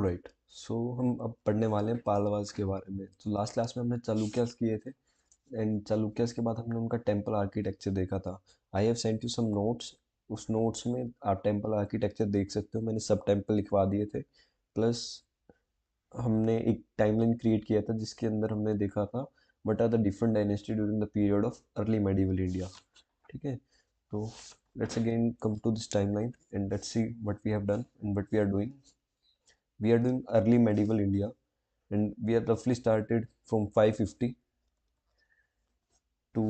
Right. सो हम अब पढ़ने वाले हैं पालवास के बारे में। तो लास्ट क्लास में हमने चालुक्यास किए थे, एंड चालुक्यास के बाद हमने उनका टेम्पल आर्किटेक्चर देखा था। I have sent you some notes. उस नोट्स में आप टेम्पल आर्किटेक्चर देख सकते हो, मैंने सब टेम्पल लिखवा दिए थे। प्लस हमने एक टाइमलाइन क्रिएट किया था जिसके अंदर हमने देखा था what are the different dynasty during the period of early medieval India. ठीक है, तो let's again come to this timeline and let's see what we have done and what we are doing. We are doing early medieval India, and we are roughly started from 550 to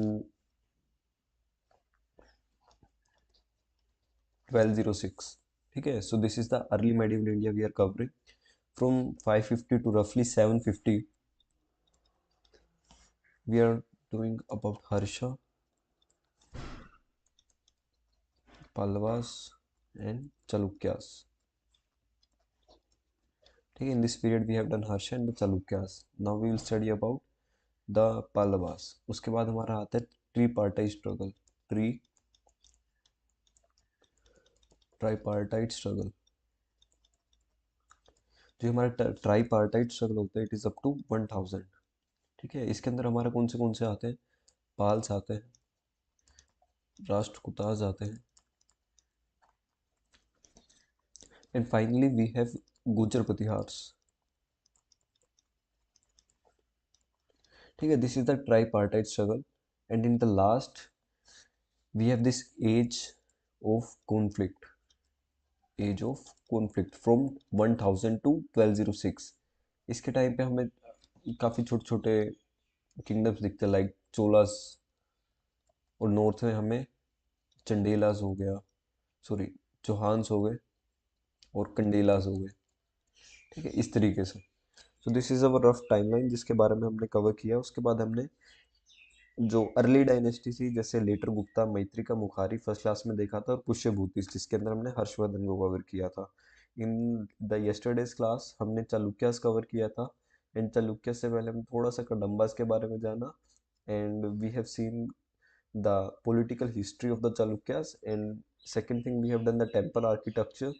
1206. ठीक है, so this is the early medieval India we are covering from 550 to roughly 750. We are doing about Harsha, Pallavas, and Chalukyas. ठीक है, in this period we have done Harsha and the Chalukyas. Now we will study about the Pallavas. उसके बाद हमारा आता है tripartite struggle. Tripartite struggle. जो हमारा tripartite struggle होता है इट इज़ अप टू 1000। ठीक है, इसके अंदर हमारा कौन से आते हैं? पाल्स आते हैं, राष्ट्रकूटाज आते हैं, and finally we have Gurjara Pratiharas. ठीक है, this is the tripartite struggle, and in the last we have this age of conflict. Age of conflict from 1000 to 1206। इसके टाइम पे हमें काफ़ी छोटे छोटे किंगडम्स दिखते हैं, लाइक चोलास, और नॉर्थ में हमें चंडेलास हो गया, सॉरी चौहान्स हो गए, और कंडेलास हो गए। ठीक है, इस तरीके से। So this is our rough timeline जिसके बारे में हमने कवर किया। उसके बाद हमने जो अर्ली डायनेस्टी थी जैसे लेटर गुप्ता, मैत्री का, मुखारी फर्स्ट क्लास में देखा था, और पुष्यभूतिस जिसके अंदर हमने हर्षवर्धन को कवर किया था। इन द यस्टरडेज क्लास हमने चालुक्यास कवर किया था, एंड चालुक्यास से पहले हम थोड़ा सा कदम्बास के बारे में जाना, and we have seen the political history of the Chalukyas, and second thing we have done the temple architecture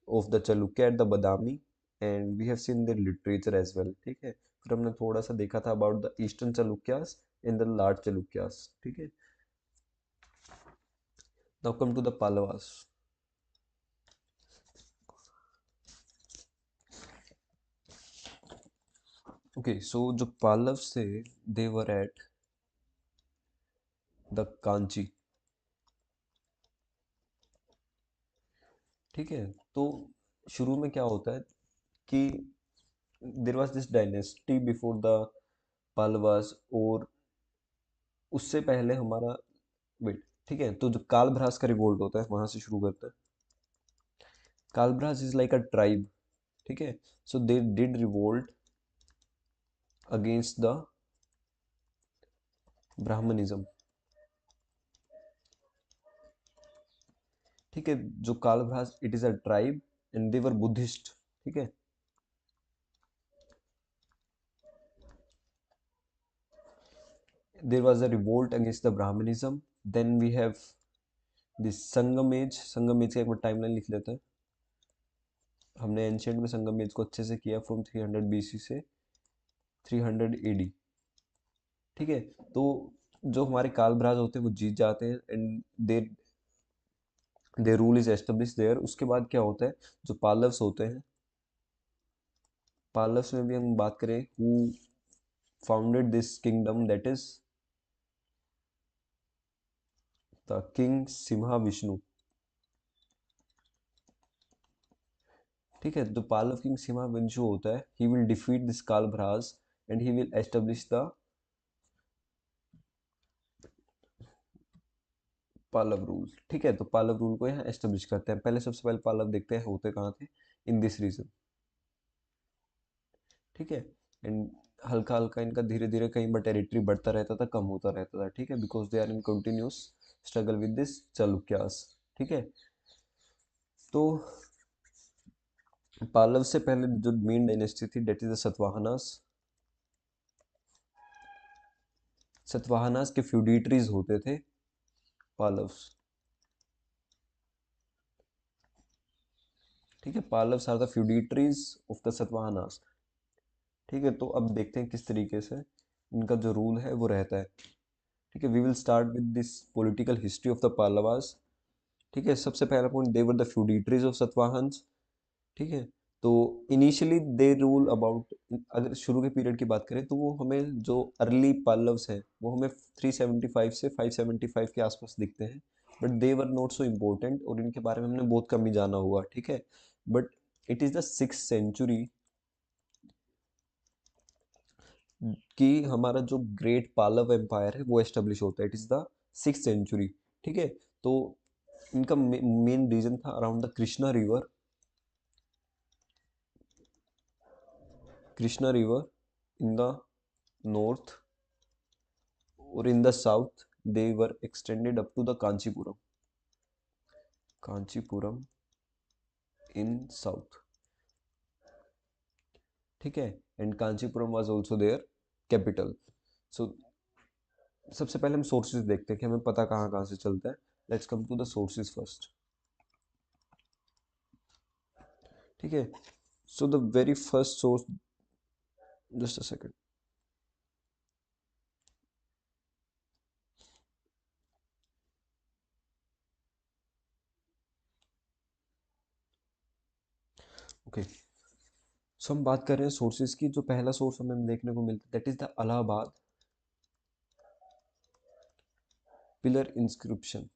of the Chalukya at the Badami, and we have seen their literature as well. ठीक है, फिर हमने थोड़ा सा देखा था about the eastern Chalukyas and the large Chalukyas. ठीक है, now come to the Pallavas. Okay, so जो Pallavas थे they were at the Kanchi. ठीक है, तो शुरू में क्या होता है कि there was this dynasty before the Palwas, और उससे पहले हमारा, वेट, ठीक है, तो जो कालभ्रास का रिवोल्ट होता है वहां से शुरू करते हैं। Kalabhras is like a tribe. ठीक है, so they did revolt against the Brahmanism. ठीक है, जो Kalabhras it is a tribe and they were Buddhist. ठीक है, there was a revolt against the Brahmanism. Then we have this Sangam age. Sangam age का एक बार timeline लिख लेते हैं। हमने एंशियंट में संगम एज को अच्छे से किया फ्रॉम 300 बीसी से 300 एडी। ठीक है, तो जो हमारे कालभ्राज होते हैं वो जीत जाते हैं, and their rule is establish there. उसके बाद क्या होता है, जो पालव्स होते हैं, पालव्स में भी हम बात करें who founded this kingdom, that is the king Simha Vishnu. ठीक है, जो पालव किंग सिम्हा विष्णु होता है he will defeat this Kalabhras and he will establish the Pallava rule. ठीक है, तो पालव रूल को यहाँ एस्टेब्लिश करते हैं। पहले सबसे पहले पालव देखते हैं होते कहाँ थे, इन दिस रीजन। ठीक है, एंड हल्का हल्का इनका धीरे धीरे कहीं पर टेरिटरी बढ़ता रहता था, कम होता रहता था। ठीक है, because they are in continuous struggle with this Chalukyas. ठीक है, तो पालव से पहले जो मेन डायनेस्टी थी that is the Satavahanas. Satavahanas के फ्यूडिटरीज होते थे पालव्स। ठीक है, Pallavas are the feudatories of the Satavahanas. ठीक है, तो अब देखते हैं किस तरीके से इनका जो रूल है वो रहता है। ठीक है, we will start with this political history of the Pallavas. ठीक है, सबसे पहला point, they were the feudatories of Satavahanas. ठीक है, तो इनिशियली दे रूल अबाउट, अगर शुरू के पीरियड की बात करें तो वो हमें जो अर्ली पल्लव्स हैं वो हमें 375 से 575 के आसपास दिखते हैं। But they were not so important और इनके बारे में हमने बहुत कम ही जाना हुआ। ठीक है, but it is the 6th century कि हमारा जो ग्रेट पालव एम्पायर है वो एस्टेब्लिश होता है। It is the 6th century. ठीक है, तो इनका मेन रीजन था around the Krishna river in the north, और in the south they were extended up to the Kanchipuram in south. ठीक है, and Kanchipuram was also their capital. So सबसे पहले हम सोर्सेज देखते हैं कि हमें पता कहाँ कहाँ से चलता है। Let's come to the sources first. ठीक है, so the very first source, just a second. Okay, so हम बात कर रहे हैं सोर्सेज की। जो पहला सोर्स हमें देखने को मिलता है that is the Allahabad pillar inscription.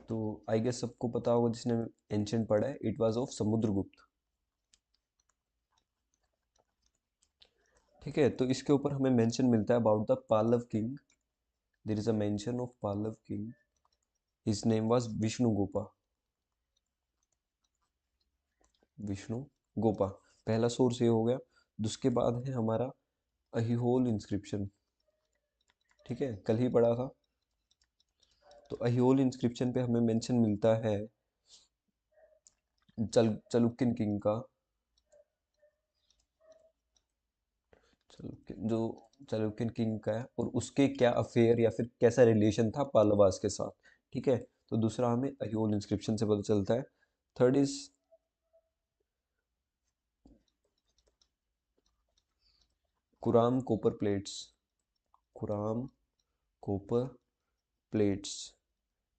तो आई गेस सबको पता होगा जिसने एंशियंट पढ़ा है, इट वाज ऑफ समुद्रगुप्त। ठीक है, तो इसके ऊपर हमें मेंशन मिलता है about the Pallava king. There is a mention of Pallava king, his name was Vishnugopa. Vishnugopa पहला सोर्स ये हो गया। उसके बाद है हमारा अहिहोल इंस्क्रिप्शन। ठीक है, कल ही पढ़ा था। तो अहिहोल इंस्क्रिप्शन पे हमें मेंशन मिलता है चालुक्यन किंग का, चालुक्यन किंग का है और उसके क्या अफेयर या फिर कैसा रिलेशन था पालवास के साथ। ठीक है, तो दूसरा हमें अहियोल इंस्क्रिप्शन से पता चलता है। Third is Kuram copper plates. Kuram copper plates.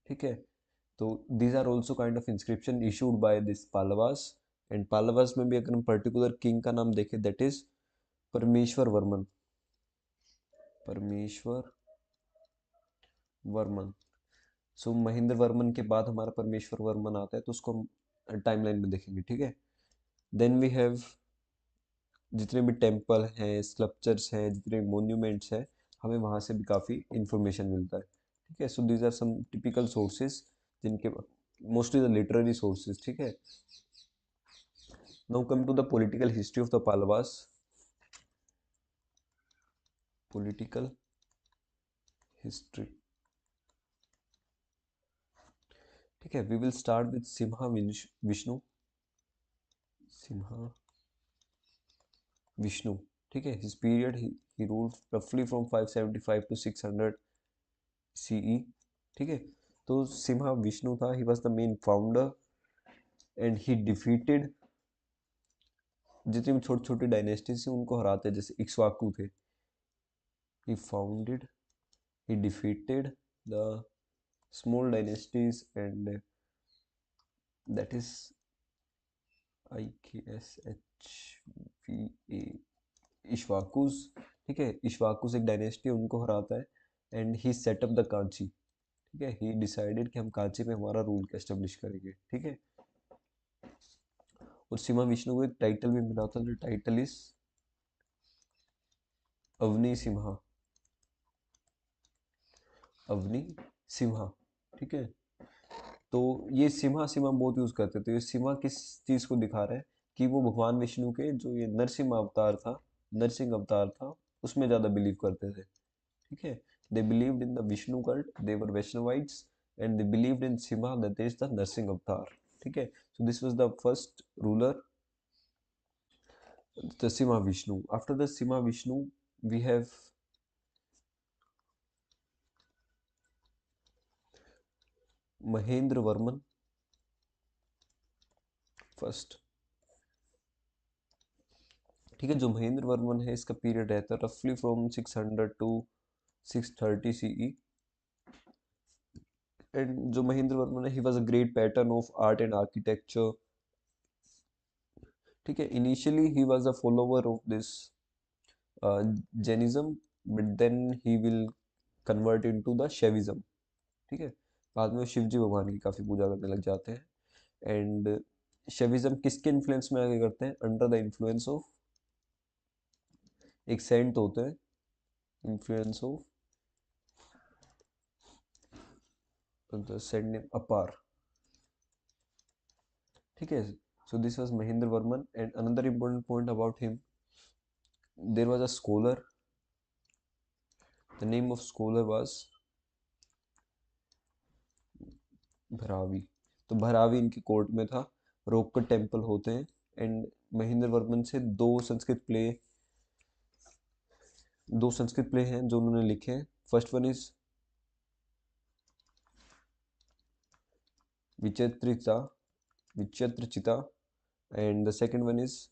ठीक है, तो these are also kind of inscription issued by this Pallavas. And Pallavas में भी अगर हम पर्टिकुलर किंग का नाम देखें दैट इज परमेश्वर वर्मन। परमेश्वर वर्मन। सो महेंद्र वर्मन के बाद हमारा परमेश्वर वर्मन आता है, तो उसको हम टाइमलाइन में देखेंगे। ठीक है, देन वी हैव जितने भी टेम्पल हैं, स्कल्पचर्स हैं, जितने मोन्यूमेंट्स हैं, हमें वहाँ से भी काफ़ी इंफॉर्मेशन मिलता है। ठीक है, so these are some typical sources जिनके मोस्टली द लिटरेरी सोर्सेज। ठीक है, now come to the political history of the Pallavas. Political history. ठीक है, we will start with Simha Vishnu. Simha Vishnu. ठीक है, हिज पीरियड ही रूल्ड रफली फ्रॉम 575 टू 600 सीई। ठीक है, तो सिम्हा विष्णु था, he was the main founder and he defeated जितनी भी छोटी छोटी डायनेस्टीज थी उनको हराते, जैसे इक्ष्वाकु थे। He founded, he defeated the small dynasties and that is IKSHVA Ikshvakus. ठीक है, इश्वाकुस एक डायनेस्टी है, उनको हराता है। And he set up the Kanchi. ठीक है, ही डिसाइडेड कि हम कांची में हमारा रूल एस्टेब्लिश करेंगे। ठीक है, और सीमा विष्णु को एक टाइटल भी मिला था, जो टाइटल इज अवनी सिम्हा। अवनी सिम्हा। ठीक है, तो ये सिम्हा सिम्हा बहुत यूज करते थे। ये सिम्हा किस चीज को दिखा रहा है कि वो भगवान विष्णु के जो ये नरसिम्हा अवतार था, नरसिंह अवतार था, उसमें ज्यादा बिलीव करते थे। ठीक है, they believed in the Vishnu cult, they were Vaishnavites and they believed in Simha that is the Narasimha avatar. ठीक है, so this was the first ruler, the Sima Vishnu. After the Sima Vishnu we have Mahendra Varman। First. ठीक है, जो महेंद्र वर्मन है इसका period रहता है रफली फ्रॉम 600 टू 630 सीई। एंड जो महेंद्र वर्मन है he was a great patron of art and architecture. ठीक है, initially he was a follower of this Jainism, but then he will convert into the Shaivism. ठीक है, बाद में शिव जी भगवान की काफ़ी पूजा करने लग जाते हैं। एंड शैविज्म किसके इन्फ्लुएंस में आगे करते हैं? अंडर द इन्फ्लुएंस ऑफ एक सेंट होते हैं, influence of the saint name Appar. ठीक है, so this was Mahendra Varman, and another important point about him, there was a scholar, the name of scholar was भरावी। तो भरावी इनकी कोर्ट में था, रोककट टेम्पल होते हैं। एंड महेंद्र वर्मन से दो संस्कृत प्ले हैं जो उन्होंने लिखे हैं। First one is Vichitrachitta Vichitrachitta, and the second one is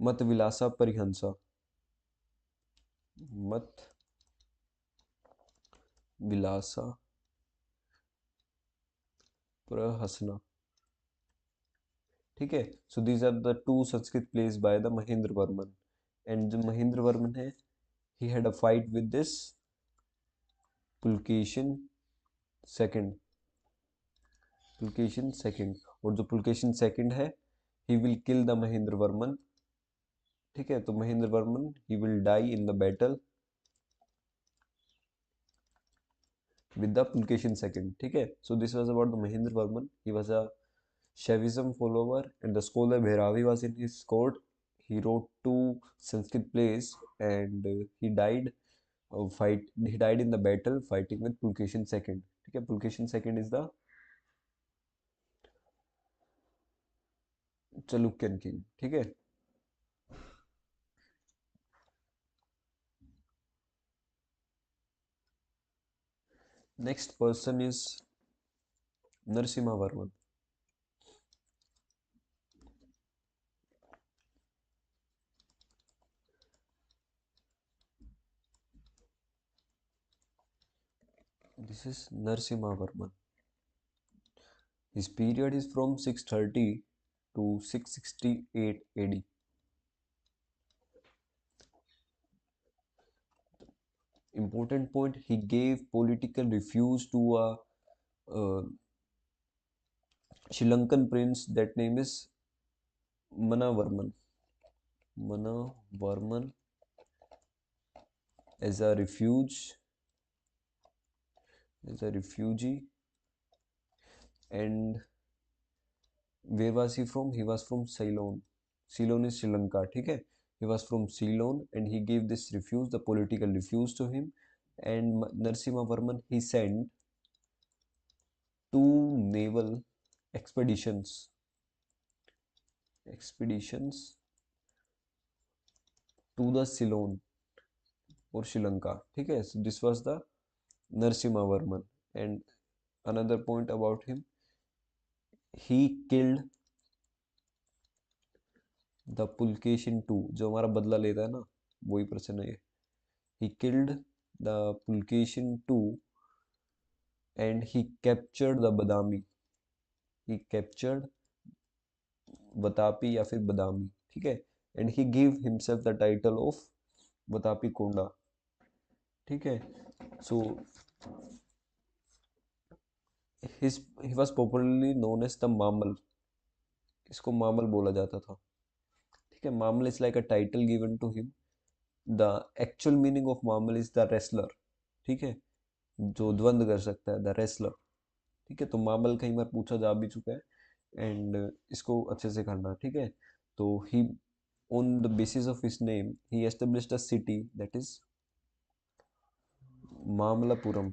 Matta Vilasa Prahasana. Matta Vilasa Prahasana. ठीक है, so these are the two Sanskrit plays by the Mahendra Varman. And जो महेंद्र वर्मन है, he had a fight with this Pulakeshin second. Pulakeshin second, और जो पुलकेशिन सेकंड है, he will kill the Mahendra Varman. ठीक है, तो Mahendra Varman he will die in the battle with the Pulkeshin second. ठीक है, so this was about the Mahendra Varman. He was a Shaivism follower, and the scholar Bhairavi was in his court. He wrote two Sanskrit plays, and he died fight. He died in the battle fighting with Pulkeshin second. ठीक है, Pulkeshin second is the Chalukyan king. ठीक है, next person is Narasimha Varman. This is Narasimha Varman. His period is from 630 to 668 AD. Important point, he gave political refuge to a Sri Lankan prince, that name is Manavarman. Manavarman as a refuge, as a refugee. And where was he from? He was from Ceylon. Ceylon is Sri Lanka. ठीक है, he was from Ceylon, and he gave this refuge, the political refuge, to him. And Narasimha Varman, he sent two naval expeditions to the Ceylon or Sri Lanka. ठीक है, so this was the Narasimha Varman. And another point about him, he killed the Pulkeshin II, जो हमारा बदला लेता है ना, वही person है ये। He killed the Pulkeshin II, and he captured the Badami. He captured Vatapi या फिर बदामी। ठीक है, and he gave himself the title of Vatapi कोंडा। ठीक है, so he was popularly known as the Mamal. इसको मामल बोला जाता था। ठीक है, Mamalla is like a title given to him. The actual meaning of Mamalla is the wrestler. ठीक है, जो द्वंद कर सकता है, द रेसलर। ठीक है, तो मामल कई बार पूछा जा भी चुका है, एंड इसको अच्छे से करना। ठीक है, तो he on the basis of his name he established a city that is Mamallapuram.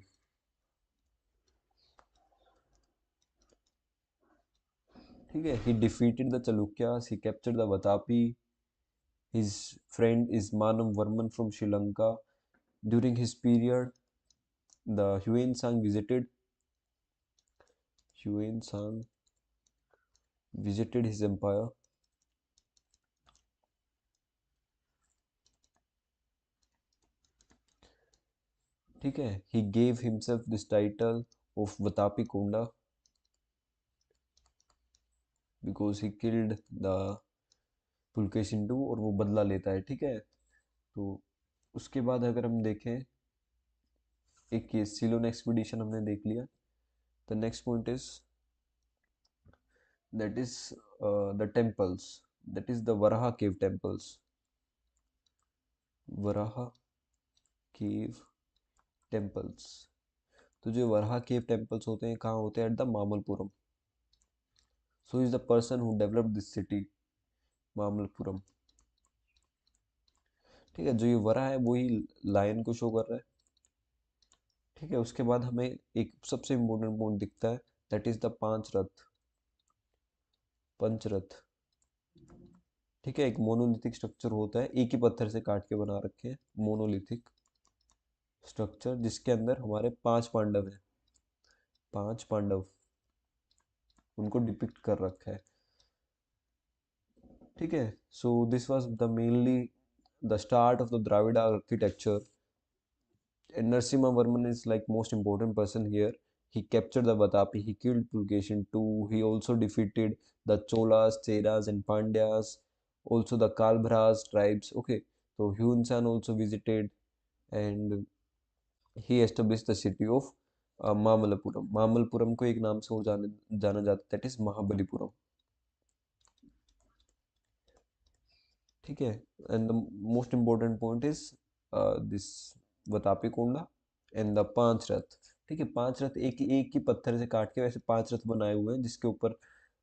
ठीक है, he defeated the Chalukyas, he captured the Vatapi. His friend is Manav Varman from Sri Lanka. During his period, the Huaynsang visited. Huaynsang visited his empire, ठीक है, he gave himself this title of Vatapi Konda because he killed the Pulakeshin two, और वो बदला लेता है, ठीक है। तो उसके बाद अगर हम देखें, एक ये सिलोन एक्सपीडिशन हमने देख लिया। The next point is that is the temples, that is the Varaha cave temples, Varaha cave temples. तो जो वराहा केव टेम्पल्स होते हैं कहाँ होते हैं? At the Mamallapuram. So is the person who developed this city, Mamallapuram, ठीक है। जो ये वरा है वही लायन को शो कर रहा है, ठीक है। उसके बाद हमें एक सबसे इम्पोर्टेंट पॉइंट दिखता है, दैट इज द पांच रथ, पंचरथ, ठीक है। एक मोनोलिथिक स्ट्रक्चर होता है, एक ही पत्थर से काट के बना रखे हैं, मोनोलिथिक स्ट्रक्चर, जिसके अंदर हमारे पांच पांडव हैं, पांच पांडव, उनको डिपिक्ट कर रखा है, ठीक है। So this was the mainly the start of the Dravida architecture, and Narasimha Varman is like most important person here. He captured the Vatapi, he killed Pulkeshin too. He also defeated the Cholas, Cheras, and Pandyas, also the Kalbhras tribes. Okay, so Hyun San also visited, and he established the city of Mamalapuram. Mamalapuram को एक नाम से और जाना जाता है, that is Mahabalipuram, ठीक है। And the most important point is this Vatapi Konda and the पांच रथ, ठीक है। पांच रथ एक ही पत्थर से काट के वैसे पांच रथ बनाए हुए हैं, जिसके ऊपर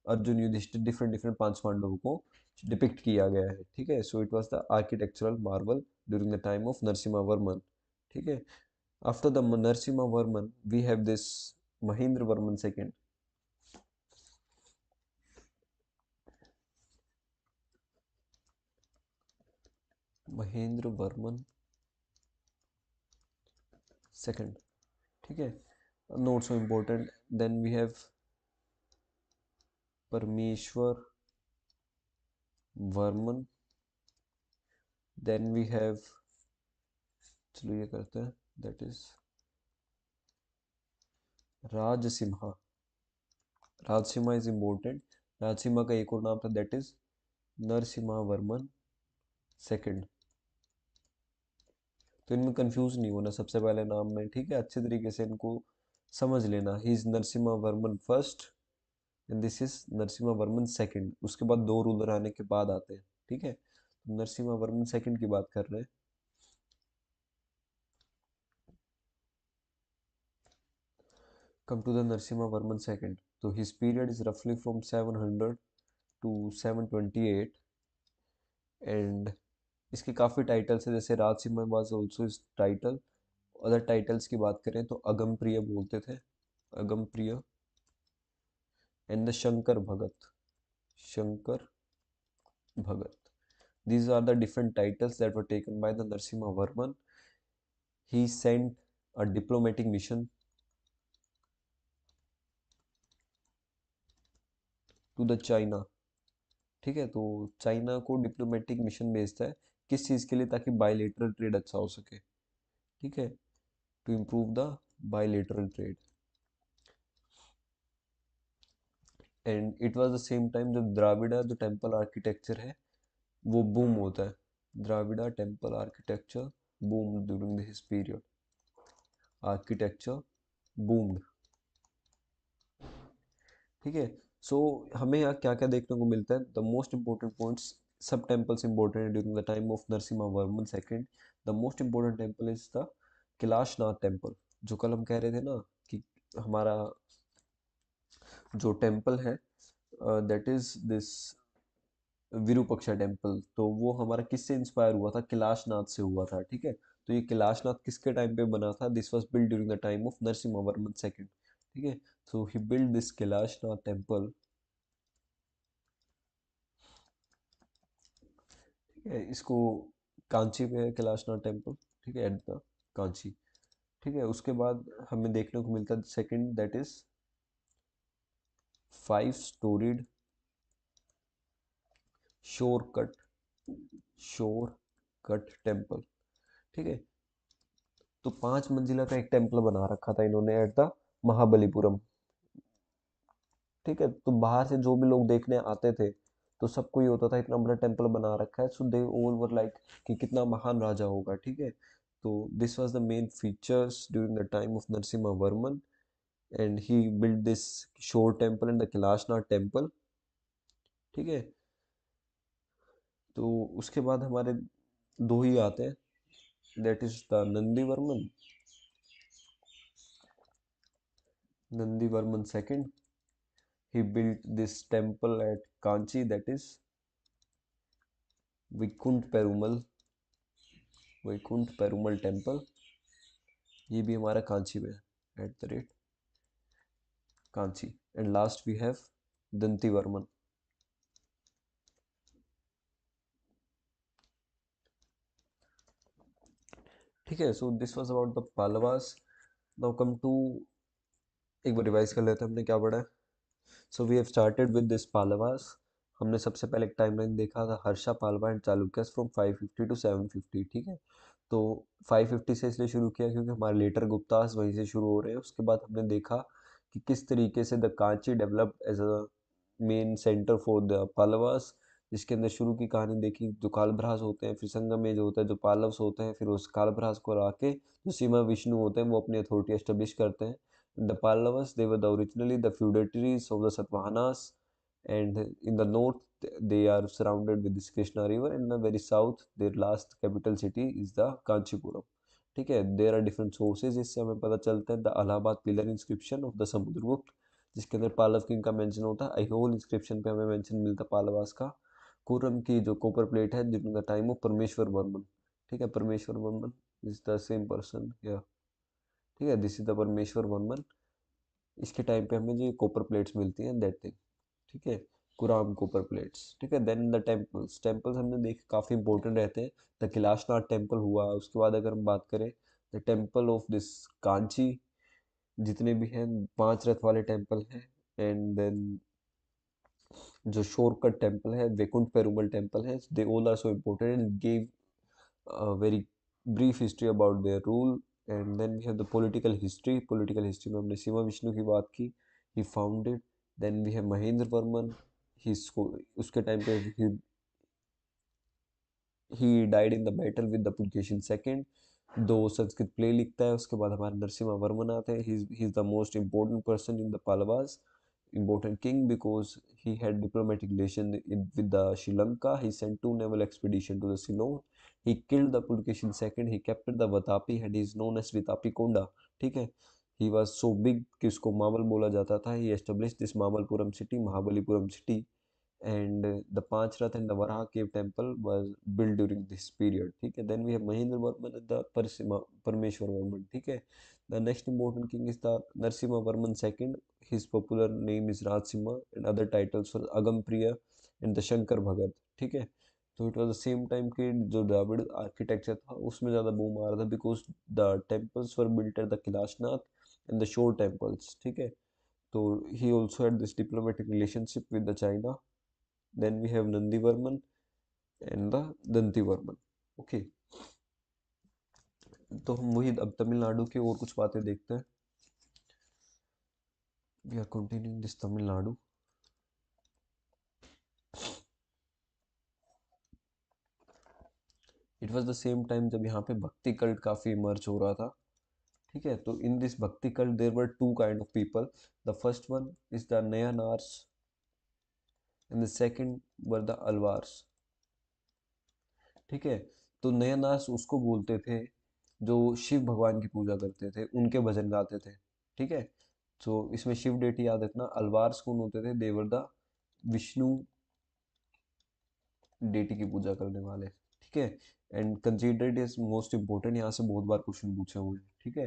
अर्जुन युधिष्ठिर डिफरेंट डिफरेंट पांच पांडवों को डिपिक्ट किया गया है, ठीक है। So it was the architectural marvel during the time of Narasimha Varman, ठीक है। After the Narasimha Varman we have this Mahendra Varman second, Mahendra Varman second, ठीक है। Note so important. Then we have Parameshwara Varman, then we have, चलो ये करते हैं, that is Rajasimha, Rajasimha is important. Rajasimha का एक और नाम था, that is Narasimha Varman second. तो इनमें कंफ्यूज नहीं होना सबसे पहले नाम में, ठीक है। अच्छे तरीके से इनको समझ लेना, he is Narasimha Varman first and this is Narasimha Varman second. उसके बाद दो रूलर आने के बाद आते हैं, ठीक है। नरसिम्हा वर्मन सेकंड की बात कर रहे हैं। Come to the Narasimha Varman II. So his period is roughly from 700 to 728, and इसके काफ़ी टाइटल्स है, जैसे राजसिम्हा वाज आल्सो इस टाइटल। अदर टाइटल्स की बात करें तो अगम प्रिय बोलते थे, अगम प्रिय, and the Shankar Bhagat, Shankar Bhagat. These are the different titles that were taken by the Narasimha Varman. He sent a diplomatic mission to the China, ठीक है। तो चाइना को डिप्लोमेटिक मिशन भेजता है, किस चीज़ के लिए? ताकि बायलेटरल ट्रेड अच्छा हो सके, ठीक है, to improve the bilateral trade. And it was the same time जब द्राविड़ा जो टेम्पल आर्किटेक्चर है वो बूम होता है, Dravida temple architecture boom during this period, architecture boomed, ठीक है। सो हमें यहाँ क्या क्या देखने को मिलता है? द मोस्ट इंपॉर्टेंट पॉइंट्स, सब temples important during the time of Narasimha Varman second. The most important temple is the Kailashnath temple, जो कल हम कह रहे थे ना कि हमारा जो टेम्पल है that is this Virupaksha temple, तो वो हमारा किससे इंस्पायर हुआ था? कैलाशनाथ से हुआ था, ठीक है। तो ये कैलाशनाथ किसके टाइम पे बना था? This was build during the time of Narasimha Varman second, ठीक है। सो ही बिल्ड दिस कैलाशनाथ टेम्पल, ठीक है। इसको कांची पे है कैलाशनाथ टेम्पल, ठीक है, एट द कांची, ठीक है। उसके बाद हमें देखने को मिलता है सेकंड, दैट इज 5 स्टोरीड शोर कट, शोर कट टेम्पल। ठीक है, तो 5 मंजिला का एक टेम्पल बना रखा था इन्होंने एट द महाबलीपुरम। ठीक है, तो बाहर से जो भी लोग देखने आते थे तो सबको ये होता था इतना बड़ा टेम्पल बना रखा है, so they all were like कि कितना महान राजा होगा। ठीक है, तो this was the main features during the time of Narasimha Varman, and he build this शोर temple and the Kailashnath temple. ठीक है, तो उसके बाद हमारे दो ही आते हैं, that is the Nandi Varman, Nandi Varman second. He built this temple at Kanchi, that is Vaikunt Perumal, Vaikunt Perumal temple। ये भी हमारा कांची में है, at the rate Kanchi. And last we have Danti Varman. ठीक है, so this was about the Pallavas. Now come to, एक बार revise कर लेते हैं हमने क्या पढ़ा है। So we have started with this Pallavas. हमने सबसे पहले एक टाइमलाइन देखा था, Harsha, Pallava and Chalukyas from 550 to 750। ठीक है, तो 550 से इसलिए शुरू किया क्योंकि हमारे लेटर गुप्तास वहीं से शुरू हो रहे हैं। उसके बाद हमने देखा कि किस तरीके से the Kanchi developed as a main centre for the Pallavas, जिसके अंदर शुरू की कहानी देखी, जो कालभ्रास होते हैं, फिर संगमेज होता है, जो पालव्स होते हैं, फिर उस कालभ्रास को हरा के जो सीमा विष्णु होते हैं वो अपनी अथॉरिटी एस्टेब्लिश करते हैं। The Pallavas, they were originally the feudatories of the Satavahanas, and in the north they are surrounded with this Krishna river. In the very south, their last capital city is the Kanchipuram। ठीक है, there are different sources जिससे हमें पता चलता है। The Allahabad pillar inscription of the Samudragupta, जिसके अंदर पालव किंग का मेंशन होता है। अहोल इंस्क्रिप्शन पे हमें मेंशन मिलता है पालवास का। कुरम की जो कॉपर प्लेट है ड्यूरिंग द टाइम ऑफ परमेश्वर वर्मन। ठीक है, परमेश्वर Varman is the same person या, ठीक है, दिस इज द परमेश्वर वर्मन। इसके टाइम पे हमें जो कॉपर प्लेट्स मिलती हैं, दैट थिंग। ठीक है, कुराम कॉपर प्लेट्स। ठीक है, देन द टेम्पल्स, टेम्पल्स हमने देखे काफ़ी इंपॉर्टेंट रहते हैं। द कैलाशनाथ टेम्पल हुआ, उसके बाद अगर हम बात करें the temple of this Kanchi, जितने भी हैं 5 रथ वाले टेम्पल हैं। एंड देन जो शोरकट टेम्पल है, वैकुंठ पेरुमल टेम्पल है, they all are so important and give very brief history about their rule. And then we have the political history. Political history में हमने शिवा विष्णु की बात की, he founded. Then we have Mahendra Varman, he उसके time पे he died in the battle with the Pulakeshin second. Two Sanskrit play लिखता है। उसके बाद हमारे नरसिम्हा वर्मन आते हैं, he is the most important person in the Palwas, important king because he had diplomatic relation with the Sri Lanka. He sent 2 naval expedition to the Ceylon. He killed the Pulketion second. He captured the Vatapi and he is known as Vitapi Konda। ठीक है, he was so big कि उसको मामल बोला जाता था। He established this Mamalpuram city, Mahabalipuram city, and the Panchrath and the Varaha cave temple was built during this period। ठीक है, then we have Mahendra Varman and the Parmeshwar Varman। ठीक है, the next important king is the Narsimha Varman second। his popular name is Raj Simha and other titles were Agam Priya and the Shankar Bhagat। ठीक है, तो it was the same time के जो Dravida architecture था उसमें ज़्यादा boom आ रहा था, because the temples were built at the Kailashnath and the shore temples. ठीक है, तो he also had this diplomatic relationship with the China. Then we have Nandi Varman and the Danti Varman. Okay, तो हम वही अब तमिलनाडु की और कुछ बातें देखते हैं। We are continuing this Tamil Nadu. It was the same time जब यहाँ पे भक्ति कल्ट काफी इमर्ज हो रहा था। ठीक है, तो in this bhakti cult there were two kind of people. The first one is the Nayanars and the second were the Alvars. ठीक है, तो नयनार्स उसको बोलते थे जो शिव भगवान की पूजा करते थे, उनके भजन गाते थे। ठीक है, तो इसमें शिव डेटी याद रखना। अलवार्स कौन होते थे? देवर द विष्णु डेटी की पूजा करने वाले। ठीक है, and considered is most important, यहाँ से बहुत बार क्वेश्चन पूछे हुए हैं। ठीक है,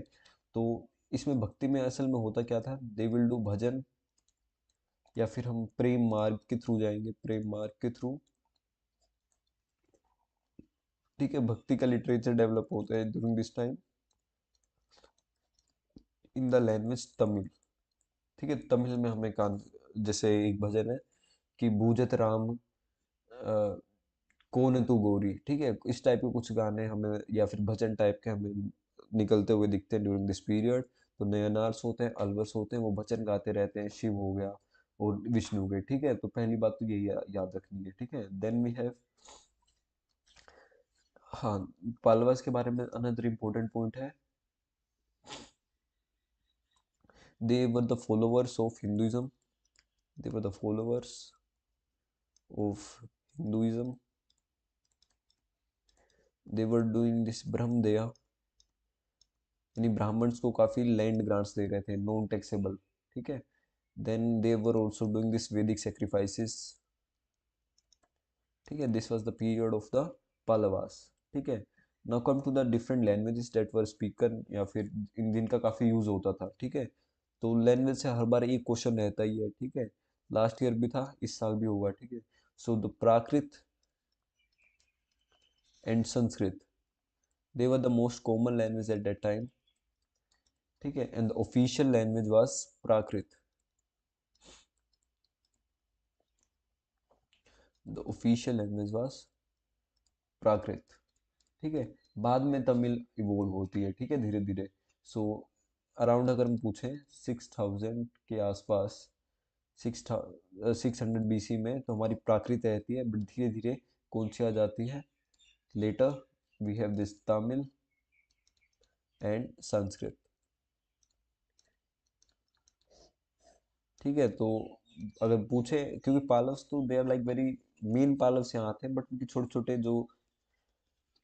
तो इसमें भक्ति में असल में होता क्या था, दे विल डू भजन, या फिर हम प्रेम मार्ग के थ्रू जाएंगे, प्रेम मार्ग के थ्रू। ठीक है, भक्ति का लिटरेचर डेवलप होता है during this time in the language Tamil. ठीक है, तमिल में हमें कान, जैसे एक भजन है कि बूझत राम कौन है तू गोरी, ठीक है, इस टाइप के कुछ गाने हमें या फिर भजन टाइप के हमें निकलते हुए दिखते हैं ड्यूरिंग दिस पीरियड। तो नयनार्स होते हैं, अलवर्स होते हैं, वो भजन गाते रहते हैं, शिव हो गया और विष्णु के, ठीक है। तो पहली बात तो यही याद रखनी है, ठीक है। देन वी हैव, हाँ, पालवास के बारे में अनदर इम्पोर्टेंट पॉइंट है, they were the followers of Hinduism, they were the followers of Hinduism, they were doing this Brahmadeya, यानी ब्राह्मण्स को काफी लैंड ग्रांट्स दे रहे थे, नॉन टैक्सेबल, ठीक है। Then they were also doing this Vedic sacrifices, ठीक है। This was the period of the Pallavas, ठीक है। Now come to the different languages that were spoken, या फिर इन जिनका काफी यूज होता था, ठीक है। तो लैंग्वेज से हर बार एक क्वेश्चन रहता ही है, ठीक है। लास्ट ईयर भी था, इस साल भी होगा, ठीक है। So the Prakrit and Sanskrit, they were the most common language at that time, ठीक है। And the official language was Prakrit, the official language was Prakrit, ठीक है। बाद में तमिल इवोल्व होती है, ठीक है, धीरे धीरे। सो अराउंड अगर हम पूछें 6000 के आसपास, 600 BC में तो हमारी प्राकृत रहती है, बट धीरे धीरे कौन सी आ जाती है, later we have this Tamil and Sanskrit, ठीक है। तो अगर पूछे, क्योंकि पालव्स तो they are like very main, Pallavas यहाँ थे, बट उनके छोटे छोटे जो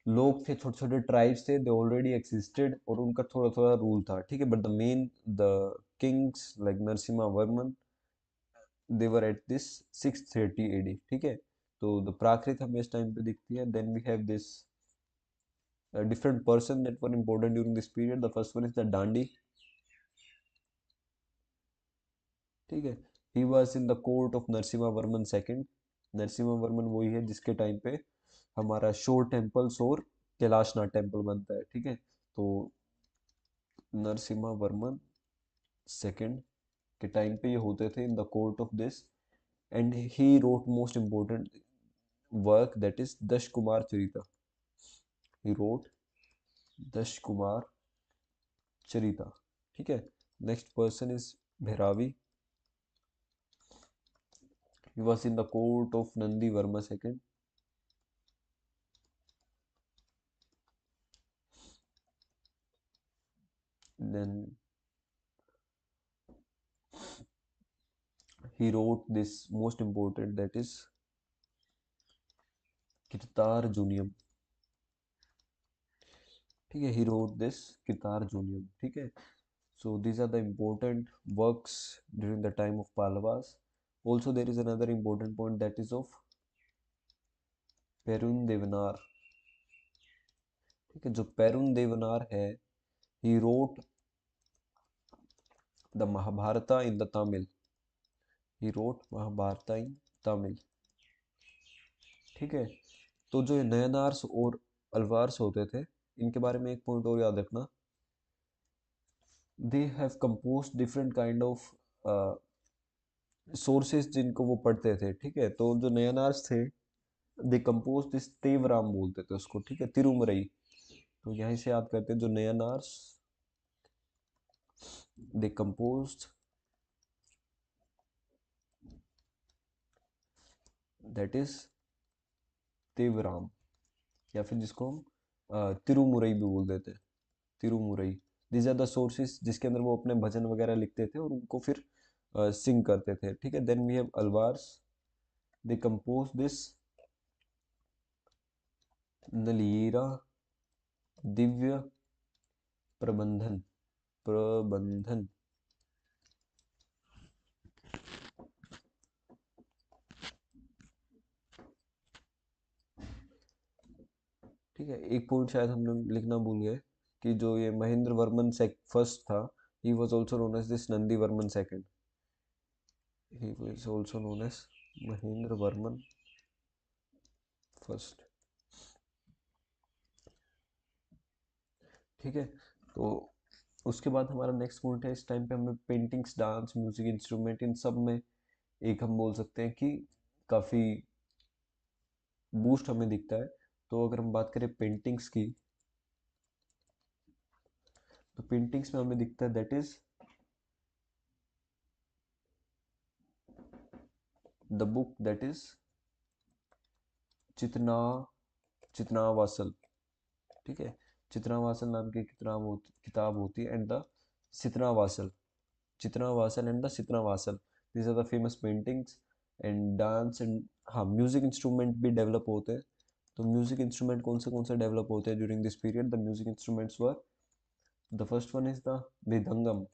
लोग थे, छोटे छोटे ट्राइब्स थे, दे ऑलरेडी एक्सिस्टेड, और उनका थोड़ा थोड़ा रूल था, ठीक है। But the main, the Kings like Narasimha Varman, they were at this 630 AD, ठीक है। तो द प्राकृत हमें इस टाइम पे दिखती है। Then we have this different person that were important during this period. The first one is the Dandi, ठीक है। he was in the court of Narasimha Varman second, Narasimha Varman वही है जिसके टाइम पे हमारा शोर टेम्पल्स और कैलाशनाथ टेम्पल बनता है, ठीक है। तो नरसिम्हा वर्मन सेकंड के टाइम पे ये होते थे in the court of this, and he wrote most important work that is दश कुमार चरिता, ही रोट दश कुमार चरिता, ठीक है। Next person is Bhairavi, he was in the court of Nandi Varma second. Then he wrote this most important, that is Kirtar Junium, ठीक है। he wrote this Kirtar Junium, ठीक है। So these are the important works during the time of Pallavas. Also there is another important point, that is of Perun Devanar, ठीक है। जो पेरुन देवनार है, he wrote the Mahabharata in the Tamil, he wrote Mahabharata in Tamil, ठीक है। तो जो नयनार्स और अलवार्स होते थे, इनके बारे में एक पॉइंट और याद रखना, they have compose different kind of sources जिनको वो पढ़ते थे, ठीक है। तो जो नयनार्स थे, दे कंपोज दिस तेवराम बोलते थे उसको, ठीक है, तिरुमरई। तो यहीं से याद करते हैं, जो नयनार्स, दे कंपोज, दैट इज तेवराम, या फिर जिसको हम तिरुमुरई भी बोल देते हैं, तिरुमुरई। दीज आर द सोर्सेस जिसके अंदर वो अपने भजन वगैरह लिखते थे और उनको फिर सिंग करते थे, ठीक है। Then we have Alvars, they compose this Nalayira Divya Prabandham, प्रबंधन, ठीक है। एक पॉइंट शायद हम लोग लिखना भूल गए, कि जो ये महेंद्र वर्मन फर्स्ट था, he was also known as this Nandi Varman second, he was also known as Mahendra Varman first, ठीक है। तो उसके बाद हमारा नेक्स्ट पॉइंट है, इस टाइम पे हमें पेंटिंग्स, डांस, म्यूजिक इंस्ट्रूमेंट, इन सब में एक हम बोल सकते हैं कि काफ़ी बूस्ट हमें दिखता है। तो अगर हम बात करें पेंटिंग्स की, तो पेंटिंग्स में हमें दिखता है that is the book that is चितना चितनावासल। ठीक है, चितनावासल नाम की किताब होती है, and the Sittanavasal, Sittanavasal and the Sittanavasal, these are the famous paintings. And dance and, हाँ, म्यूजिक इंस्ट्रूमेंट भी डेवलप होते हैं। तो म्यूजिक इंस्ट्रूमेंट कौन से डेवलप होते हैं during this period? The music instruments were, the first one is the mridangam,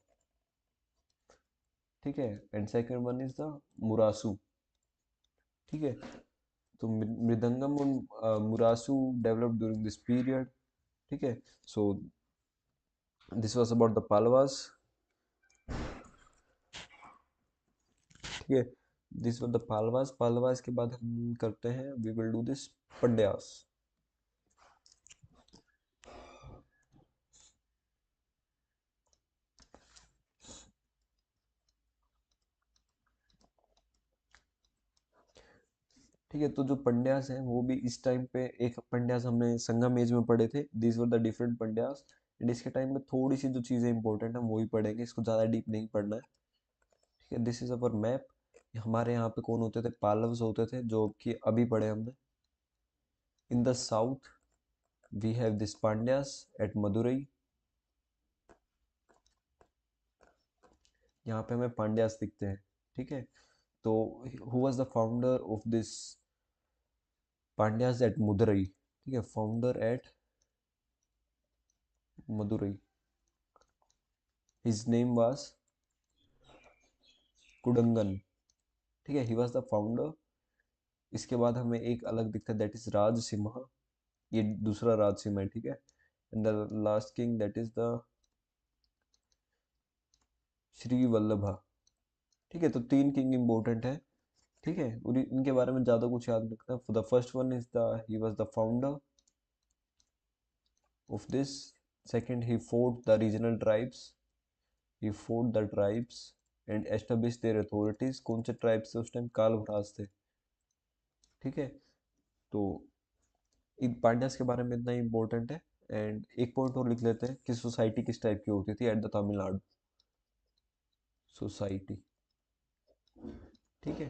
ठीक है, and second one is the murasu. ठीक है, तो मृदंगम और murasu develop during this period. ठीक है, so this was about the Pallavas. ठीक है, this was the Pallavas. Pallavas के बाद हम करते हैं, we will do this Pandyas. ठीक है, तो जो पंड्यास हैं वो भी इस टाइम पे, एक पंड्यास हमने संगम एज में पढ़े थे, these were the different Pandyas. And इसके टाइम में थोड़ी सी जो चीज़ें इंपॉर्टेंट है वो ही पढ़ेंगे, इसको ज़्यादा डीप नहीं पढ़ना है। ठीक है, दिस इज अवर मैप। हमारे यहाँ पे कौन होते थे? पालव्स होते थे, जो कि अभी पढ़े हमने। In the south we have this Pandyas at Madurai. यहाँ पे हमें पांड्यास दिखते हैं। ठीक है, तो who was the founder of this Pandyas at Madurai? ठीक है, founder at Madurai, his name was Kadungon. ठीक है, ही वाज द फाउंडर। इसके बाद हमें एक अलग दिखता है, दैट इज राज सिम्हा, ये दूसरा राज सिम्हा है। ठीक है, and the last king that is the Shri Vallabha. ठीक है, तो तीन किंग इंपॉर्टेंट है। ठीक है, और इनके बारे में ज़्यादा कुछ याद नहीं रखना। The first one is the, he was the founder of this. Second, he fought the regional tribes, he fought the tribes and established their authorities। कौन से ट्राइब्स थे उस टाइम? कालभ्रास थे। ठीक है, तो इन पांड्यास के बारे में इतना ही इम्पोर्टेंट है। एंड एक पॉइंट और लिख लेते हैं कि सोसाइटी किस टाइप की होती थी एट द तमिलनाडु सोसाइटी। ठीक है,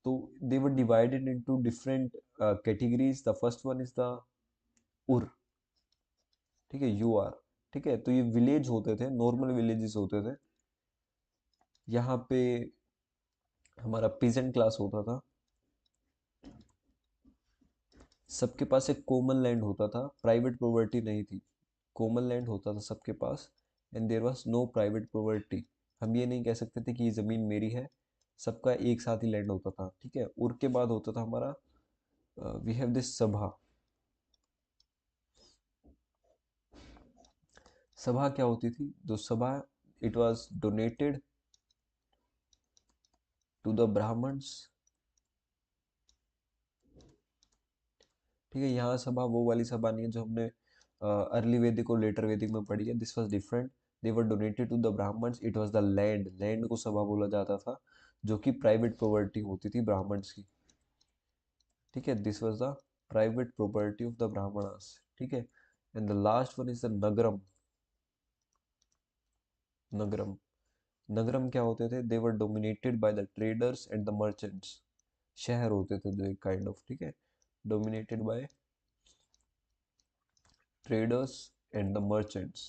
तो they were divided into different categories. The first one is the Ur. ठीक है, यू आर। ठीक है, तो ये विलेज होते थे, नॉर्मल विलेजेस होते थे। यहाँ पे हमारा पीजेंट क्लास होता था, सबके पास एक कॉमन लैंड होता था, प्राइवेट प्रॉपर्टी नहीं थी, कॉमन लैंड होता था सबके पास। And there was no private property. हम ये नहीं कह सकते थे कि ये ज़मीन मेरी है, सबका एक साथ ही लैंड होता था। ठीक है, उसके बाद होता था हमारा, वी हैव दिस सभा। सभा क्या होती थी? जो सभा, it was donated to the Brahmins. ठीक है, यहाँ सभा वो वाली सभा नहीं है जो हमने अर्ली वैदिक और लेटर वैदिक में पढ़ी है। This was different. They were donated to the Brahmins. It was the land, land को सभा बोला जाता था, जो कि प्राइवेट प्रॉपर्टी होती थी ब्राह्मण्स की। ठीक है, this was the private property of the Brahmanas. ठीक है, and the last one is the Nagaram. Nagaram, Nagaram क्या होते थे? They were dominated by the traders and the merchants. शहर होते थे जो एक काइंड ऑफ, ठीक है, dominated by traders and the merchants.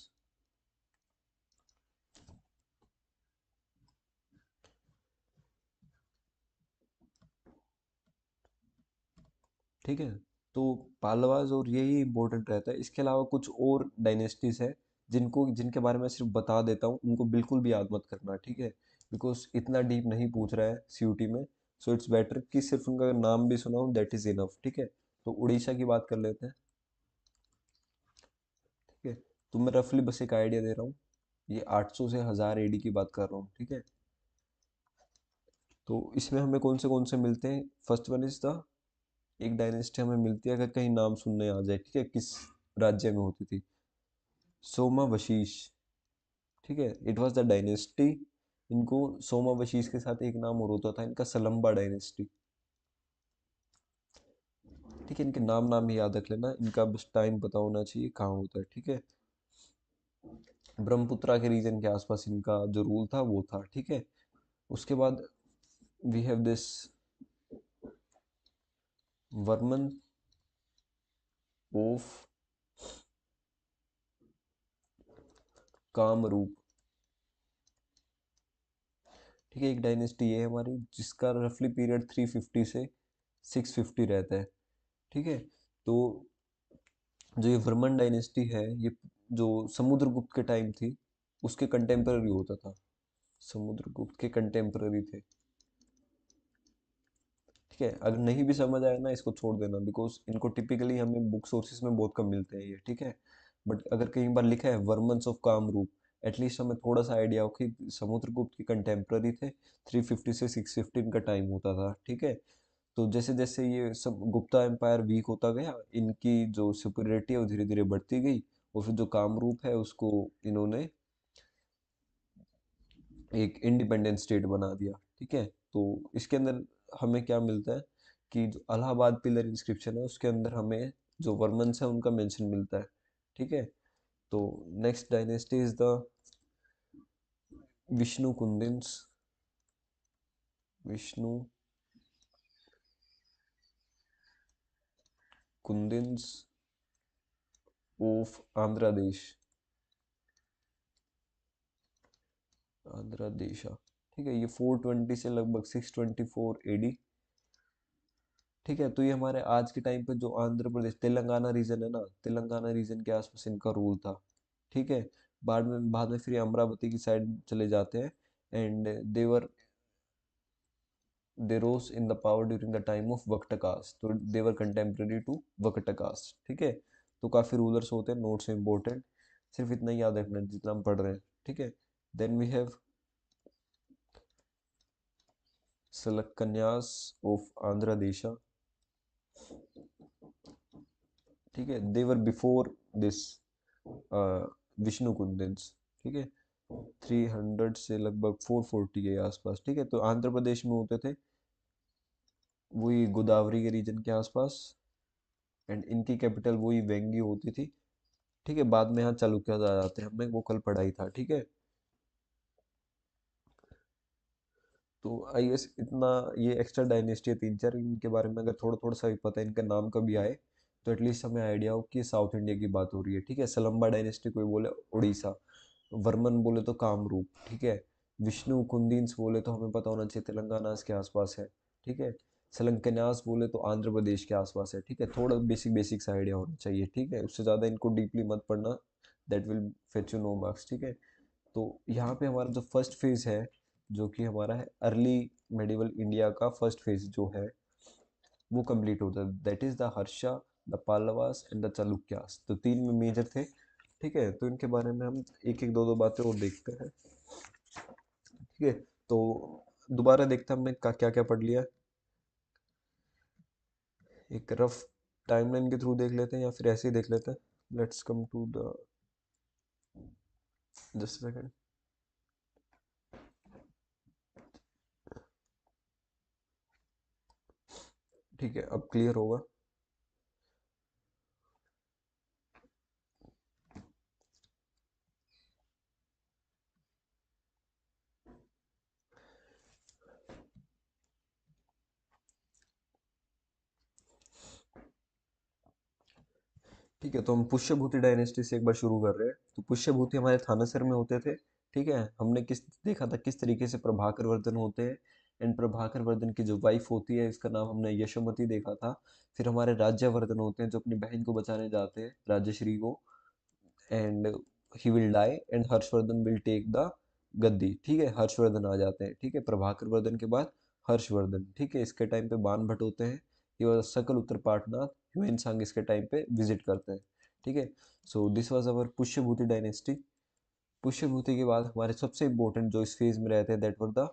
ठीक है, तो पालवाज और यही इंपॉर्टेंट रहता है। इसके अलावा कुछ और डायनेस्टीज है जिनको, जिनके बारे में सिर्फ बता देता हूँ, उनको बिल्कुल भी याद मत करना। ठीक है, बिकॉज इतना डीप नहीं पूछ रहा है सीयूटी में। सो इट्स बेटर कि सिर्फ उनका नाम भी सुनाऊँ, दैट इज इनफ। ठीक है, तो उड़ीसा की बात कर लेते हैं। ठीक है, तो मैं रफली बस एक आइडिया दे रहा हूँ, ये 800 से 1000 एडी की बात कर रहा हूँ। ठीक है, तो इसमें हमें कौन से मिलते हैं? फर्स्ट वन इज द, एक डायनेस्टी हमें मिलती है, अगर कहीं नाम सुनने आ जाए, ठीक है, किस राज्य में होती थी? सोमावशीष। ठीक है, इट वाज द डायनेस्टी। इनको सोमावशीष के साथ एक नाम और होता था इनका, सलम्बा डायनेस्टी। ठीक है, इनके नाम नाम ही याद रख लेना, इनका बस टाइम पता होना चाहिए कहाँ होता है। ठीक है, ब्रह्मपुत्रा के रीजन के आसपास इनका जो रूल था वो था। ठीक है, उसके बाद we have this Varman of Kamarup. ठीक है, एक डायनेस्टी ये है हमारी जिसका रफली पीरियड 350 से 650 रहता है। ठीक है, तो जो ये वर्मन डायनेस्टी है, ये जो समुद्रगुप्त के टाइम थी उसके कंटेम्पररी होता था, समुद्रगुप्त के कंटेम्पररी थे। ठीक है, अगर नहीं भी समझ आए ना इसको छोड़ देना, बिकॉज इनको टिपिकली हमें बुक सोर्सेज में बहुत कम मिलते हैं ये। ठीक है, बट अगर कहीं बार लिखा है वर्मन्स ऑफ कामरूप, एटलीस्ट हमें थोड़ा सा आइडिया हो कि समुद्रगुप्त के कंटेम्पररी थे, 350 से 615 का टाइम होता था। ठीक है, तो जैसे जैसे ये सब गुप्ता एम्पायर वीक होता गया, इनकी जो सुपीरियरिटी है वो धीरे धीरे बढ़ती गई, और फिर जो कामरूप है उसको इन्होंने एक इंडिपेंडेंट स्टेट बना दिया। ठीक है, तो इसके अंदर हमें क्या मिलता है कि जो अलाहाबाद पिलर इंस्क्रिप्शन है उसके अंदर हमें जो वर्मन्स है उनका मेंशन मिलता है। ठीक है, तो next dynasty is the Vishnu Kundins, Vishnu Kundins of Andhra Desha, Andhra Desha. ठीक है, ये 420 से लगभग 624 एडी। ठीक है, तो ये हमारे आज के टाइम पे जो आंध्र प्रदेश तेलंगाना रीजन है ना, तेलंगाना रीजन के आसपास इनका रूल था। ठीक है, बाद में फिर ये अमरावती की साइड चले जाते हैं, and they rose in the power during the time of Vakatakas, तो दे वर कंटेम्प्रेरी टू वक्टकास। ठीक है, तो काफी रूलर्स होते हैं, नोट्स इंपॉर्टेंट, सिर्फ इतना ही याद रखना जितना हम पढ़ रहे हैं। ठीक है, then we have Salankayanas of Andhra Desha. ठीक है, they were before this Vishnu Kundins. ठीक है, 300 से लगभग 440 के आसपास। ठीक है, तो आंध्र प्रदेश में होते थे वही गोदावरी के रीजन के आसपास, एंड इनकी कैपिटल वही वेंगी होती थी। ठीक है, बाद में यहाँ चालुक्य आ जाते हैं, हमने वो कल पढ़ाई था। ठीक है, तो आई गेस इतना, ये एक्स्ट्रा डायनेस्टी है तीन चार, इनके बारे में अगर थोड़ा थोड़ा सा भी पता है, इनका नाम कभी आए तो एटलीस्ट हमें आइडिया हो कि साउथ इंडिया की बात हो रही है। ठीक है, सलम्बा डायनेस्टी कोई बोले उड़ीसा, वर्मन बोले तो कामरूप। ठीक है, विष्णु कुंदिन्स बोले तो हमें पता होना चाहिए तेलंगाना इसके आसपास है। ठीक है, सलंकन्यास बोले तो आंध्र प्रदेश के आसपास है। ठीक है, थोड़ा बेसिक बेसिक सा आइडिया होना चाहिए। ठीक है, उससे ज़्यादा इनको डीपली मत पढ़ना, that will fetch you know marks. ठीक है, तो यहाँ पे हमारा जो फर्स्ट फेज है, जो कि हमारा है अर्ली मेडिवल इंडिया का फर्स्ट फेज जो है वो कंप्लीट होता है, that is the Harsha, the Pallavas and the Chalukyas. तो तीन में मेजर थे। ठीक है, तो इनके बारे में हम एक एक दो दो बातें और देखते हैं। ठीक है, तो दोबारा देखते हैं हमने क्या क्या पढ़ लिया, एक रफ टाइमलाइन के थ्रू देख लेते हैं या फिर ऐसे ही देख लेते हैं। Let's come to the, just second. ठीक है, अब क्लियर होगा। ठीक है, तो हम पुष्यभूति डायनेस्टी से एक बार शुरू कर रहे हैं। तो पुष्यभूति हमारे थानेसर में होते थे। ठीक है, हमने किस देखा था किस तरीके से प्रभाकर वर्धन होते हैं, एंड प्रभाकर वर्धन की जो वाइफ होती है इसका नाम हमने यशोमती देखा था। फिर हमारे राज्यवर्धन होते हैं जो अपनी बहन को बचाने जाते हैं, राजश्री को, and he will die and Harshavardhan will take the gaddi. ठीक है, हर्षवर्धन आ जाते हैं। ठीक है, प्रभाकर वर्धन के बाद हर्षवर्धन। ठीक है, इसके टाइम पे बाण भट्ट होते हैं, ये वाला सकल उत्तर पाठनाथ ह्यूएन सांग इसके टाइम पे विजिट करते हैं। ठीक है, so this was our Pushyabhuti dynasty. Pushyabhuti के बाद हमारे सबसे इंपॉर्टेंट जो इस फेज में रहते हैं दैट वर द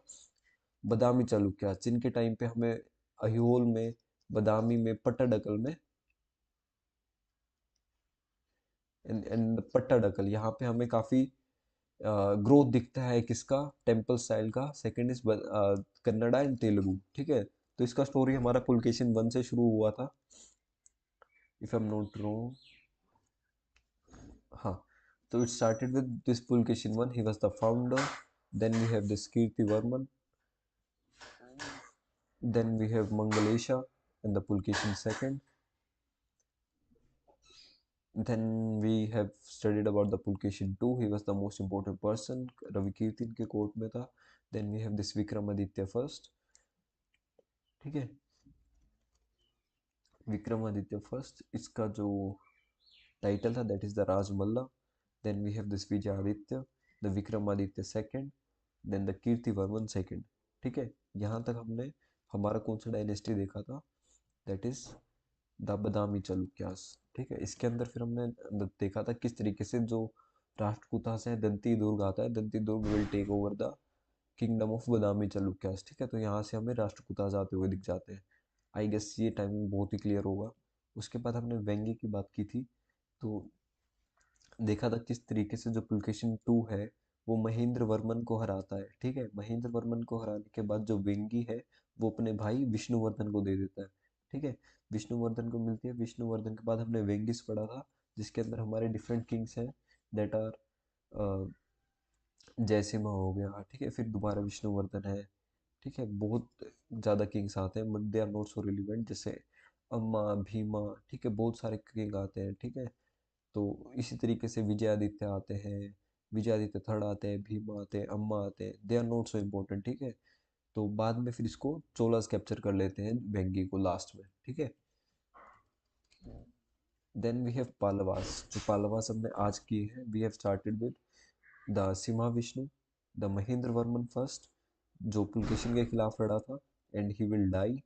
बदामी चालुक्य, जिनके टाइम पे हमें अहियोल में, बदामी में, पट्टाडकल में, एंड पट्टाडकल, यहाँ पे हमें काफी ग्रोथ दिखता है किसका, टेम्पल स्टाइल का। Second is Kannada and Telugu. ठीक है, तो इसका स्टोरी हमारा पुलकेशिन वन से शुरू हुआ था। if I'm not wrong. हाँ, so it started with this Pulkeshin one, he was the founder. Then we have this Kirti Varman. Then we have Mangalesha and the Pulkeshin second. Then we have studied about the Pulkeshin two, he was the most important person, Ravi Kirti के court में था. Then we have this Vikramaditya first. ठीक है, Vikramaditya first, इसका जो title था that is the Rajamalla. Then we have this Vijayaditya, the Vikramaditya second, then the Kirtivarman second. ठीक है, यहाँ तक हमने हमारा कौन सा डायनेस्टी देखा था, दैट इज द बदामी चालुक्यास. ठीक है, इसके अंदर फिर हमने देखा था किस तरीके से जो राष्ट्रकूटा से दंती दुर्ग आता है, Dantidurga will take over the kingdom of Badami Chalukyas. ठीक है, तो यहाँ से हमें राष्ट्रकूटास आते हुए दिख जाते हैं. आई गेस ये टाइमिंग बहुत ही क्लियर होगा. उसके बाद हमने वेंगी की बात की थी, तो देखा था किस तरीके से जो पुलकेशिन टू है वो महेंद्र वर्मन को हराता है. ठीक है, महेंद्र वर्मन को हराने के बाद जो वेंगी है वो अपने भाई विष्णुवर्धन को दे देता है. ठीक है, विष्णुवर्धन को मिलती है. विष्णुवर्धन के बाद हमने वेंगिस पढ़ा था, जिसके अंदर हमारे डिफरेंट किंग्स हैं, दैट आर जयसिम्हा हो गया. ठीक है, फिर दोबारा विष्णुवर्धन है. ठीक है, बहुत ज़्यादा किंग्स आते हैं but they are not so relevant, जैसे अम्मा, भीमा. ठीक है, बहुत सारे किंग आते हैं. ठीक है, तो इसी तरीके से विजयादित्य आते हैं, विजयादित्य थर्ड आते हैं, भीमा आते हैं, अम्मा आते हैं, they are not so important. ठीक है, तो बाद में फिर इसको चोलास कैप्चर कर लेते हैं वेंगी को लास्ट में. ठीक है, देन वी हैव पालवास. जो पालवास हमने आज किए हैं, we have started with the Simha Vishnu, the Mahendra Varman first, जो पुलकेशिन के खिलाफ लड़ा था, एंड ही विल डाई.